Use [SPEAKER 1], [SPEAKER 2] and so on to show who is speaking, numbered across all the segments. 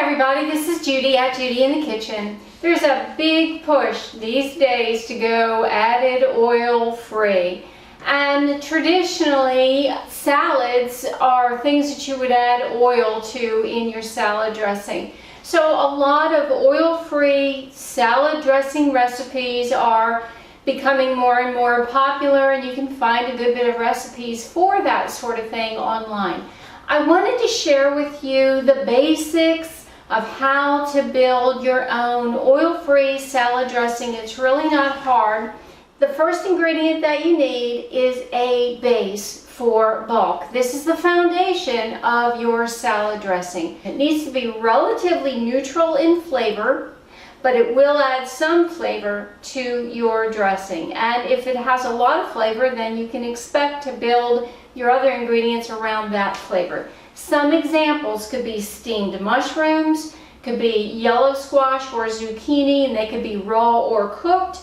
[SPEAKER 1] everybody, this is Judy at Judy in the Kitchen. There's a big push these days to go added oil free. And traditionally, salads are things that you would add oil to in your salad dressing. So a lot of oil-free salad dressing recipes are becoming more and more popular, and you can find a good bit of recipes for that sort of thing online. I wanted to share with you the basics of how to build your own oil-free salad dressing. It's really not hard. The first ingredient that you need is a base for bulk. This is the foundation of your salad dressing. It needs to be relatively neutral in flavor, but it will add some flavor to your dressing. And if it has a lot of flavor, then you can expect to build your other ingredients around that flavor. Some examples could be steamed mushrooms, could be yellow squash or zucchini, and they could be raw or cooked.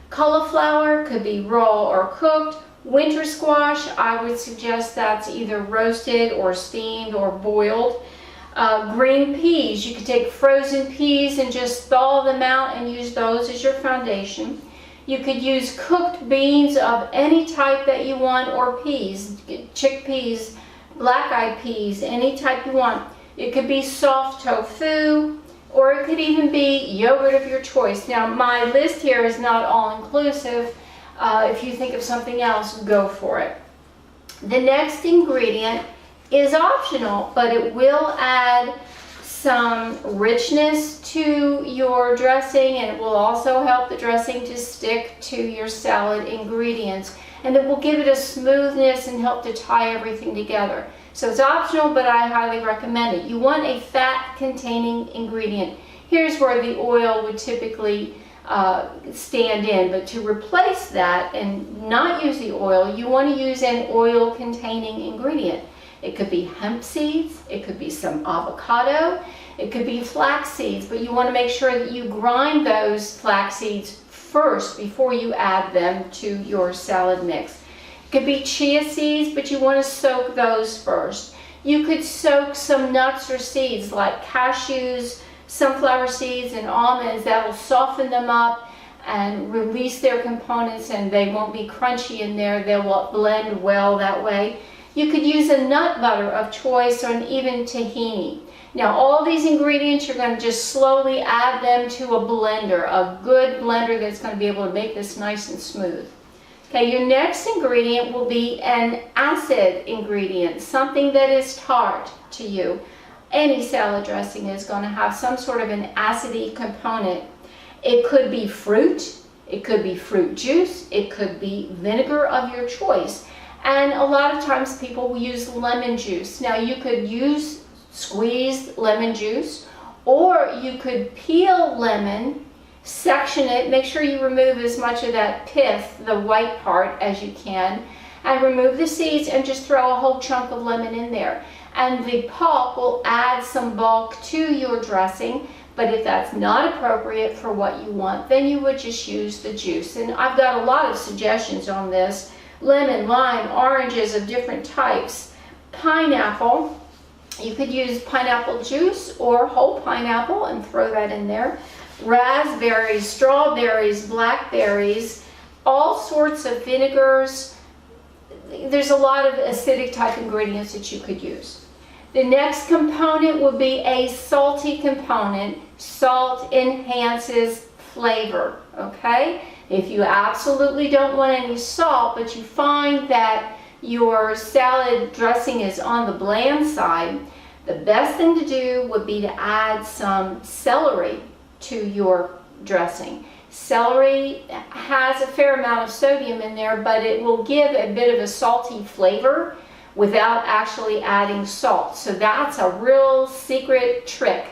[SPEAKER 1] Cauliflower could be raw or cooked. Winter squash, I would suggest that's either roasted or steamed or boiled. Green peas, you could take frozen peas and just thaw them out and use those as your foundation. You could use cooked beans of any type that you want, or peas, chickpeas, black-eyed peas, any type you want. It could be soft tofu, or it could even be yogurt of your choice. Now, my list here is not all-inclusive. If you think of something else, go for it. The next ingredient is optional, but it will add some richness to your dressing, and it will also help the dressing to stick to your salad ingredients, and it will give it a smoothness and help to tie everything together. So it's optional, but I highly recommend it. You want a fat-containing ingredient. Here's where the oil would typically stand in, but to replace that and not use the oil, you want to use an oil-containing ingredient. It could be hemp seeds, it could be some avocado, it could be flax seeds, but you want to make sure that you grind those flax seeds first before you add them to your salad mix. It could be chia seeds, but you want to soak those first. You could soak some nuts or seeds like cashews, sunflower seeds, and almonds. That will soften them up and release their components, and they won't be crunchy in there. They will blend well that way. You could use a nut butter of choice, or even tahini. Now, all these ingredients, you're going to just slowly add them to a blender, a good blender that's going to be able to make this nice and smooth. Okay, your next ingredient will be an acid ingredient, something that is tart to you. Any salad dressing is going to have some sort of an acidy component. It could be fruit, it could be fruit juice, it could be vinegar of your choice. And a lot of times people will use lemon juice. Now, you could use squeezed lemon juice, or you could peel lemon, section it, make sure you remove as much of that pith, the white part, as you can, and remove the seeds and just throw a whole chunk of lemon in there. And the pulp will add some bulk to your dressing, but if that's not appropriate for what you want, then you would just use the juice. And I've got a lot of suggestions on this. Lemon, lime, oranges of different types. Pineapple, you could use pineapple juice or whole pineapple and throw that in there. Raspberries, strawberries, blackberries, all sorts of vinegars. There's a lot of acidic type ingredients that you could use. The next component would be a salty component. Salt enhances flavor, okay? If you absolutely don't want any salt, but you find that your salad dressing is on the bland side, the best thing to do would be to add some celery to your dressing. Celery has a fair amount of sodium in there, but it will give a bit of a salty flavor without actually adding salt. So that's a real secret trick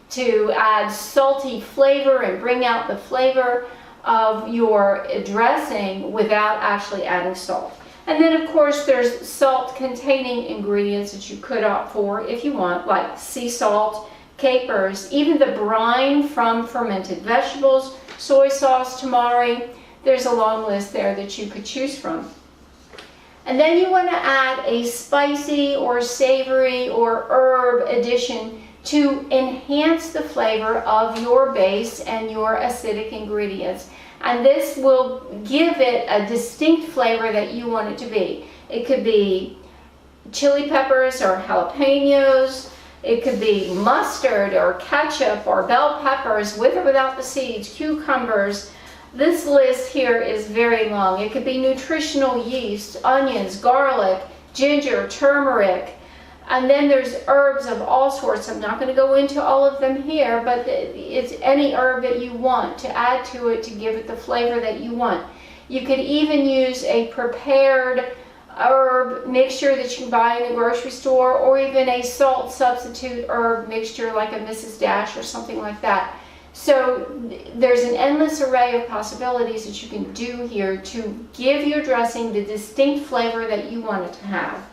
[SPEAKER 1] to add salty flavor and bring out the flavor of your dressing without actually adding salt. And then, of course, there's salt-containing ingredients that you could opt for if you want, like sea salt, capers, even the brine from fermented vegetables, soy sauce, tamari. There's a long list there that you could choose from. And then you want to add a spicy or savory or herb addition to enhance the flavor of your base and your acidic ingredients. And this will give it a distinct flavor that you want it to be. It could be chili peppers or jalapenos. It could be mustard or ketchup or bell peppers with or without the seeds, cucumbers. This list here is very long. It could be nutritional yeast, onions, garlic, ginger, turmeric, and then there's herbs of all sorts. I'm not going to go into all of them here, but it's any herb that you want to add to it to give it the flavor that you want. You could even use a prepared herb mixture that you can buy in the grocery store, or even a salt substitute herb mixture like a Mrs. Dash or something like that. So there's an endless array of possibilities that you can do here to give your dressing the distinct flavor that you want it to have.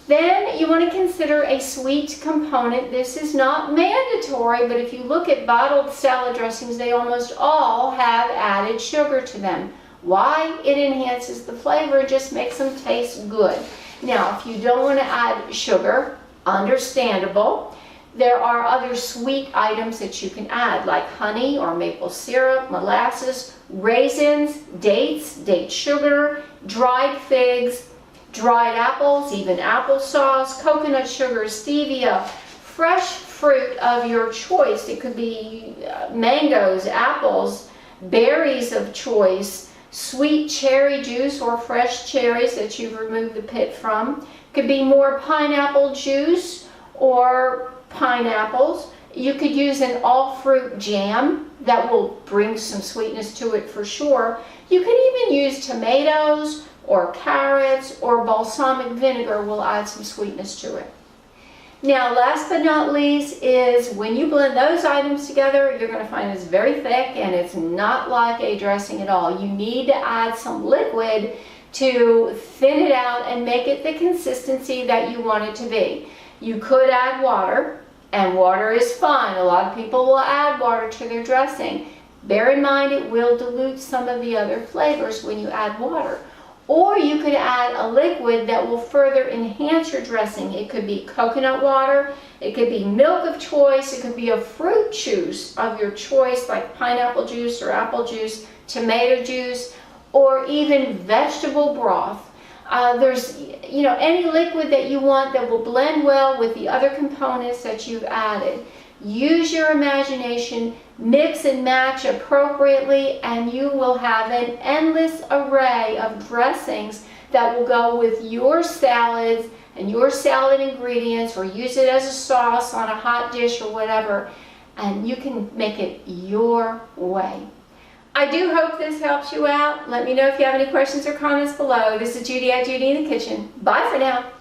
[SPEAKER 1] Then you want to consider a sweet component. This is not mandatory, but if you look at bottled salad dressings, they almost all have added sugar to them. Why? It enhances the flavor, it just makes them taste good. Now, if you don't want to add sugar, understandable. There are other sweet items that you can add, like honey or maple syrup, molasses, raisins, dates, date sugar, dried figs, dried apples, even applesauce, coconut sugar, stevia, fresh fruit of your choice. It could be mangoes, apples, berries of choice, sweet cherry juice or fresh cherries that you've removed the pit from. Could be more pineapple juice or pineapples. You could use an all-fruit jam that will bring some sweetness to it for sure. You could even use tomatoes or carrots, or balsamic vinegar will add some sweetness to it. Now, last but not least is when you blend those items together, you're going to find it's very thick and it's not like a dressing at all. You need to add some liquid to thin it out and make it the consistency that you want it to be. You could add water, and water is fine. A lot of people will add water to their dressing. Bear in mind it will dilute some of the other flavors when you add water. Or you could add a liquid that will further enhance your dressing. It could be coconut water, it could be milk of choice, it could be a fruit juice of your choice like pineapple juice or apple juice, tomato juice, or even vegetable broth. There's any liquid that you want that will blend well with the other components that you've added. Use your imagination, mix and match appropriately, and you will have an endless array of dressings that will go with your salads and your salad ingredients, or use it as a sauce on a hot dish or whatever, and you can make it your way. I do hope this helps you out. Let me know if you have any questions or comments below. This is Judy at Judy in the Kitchen. Bye for now.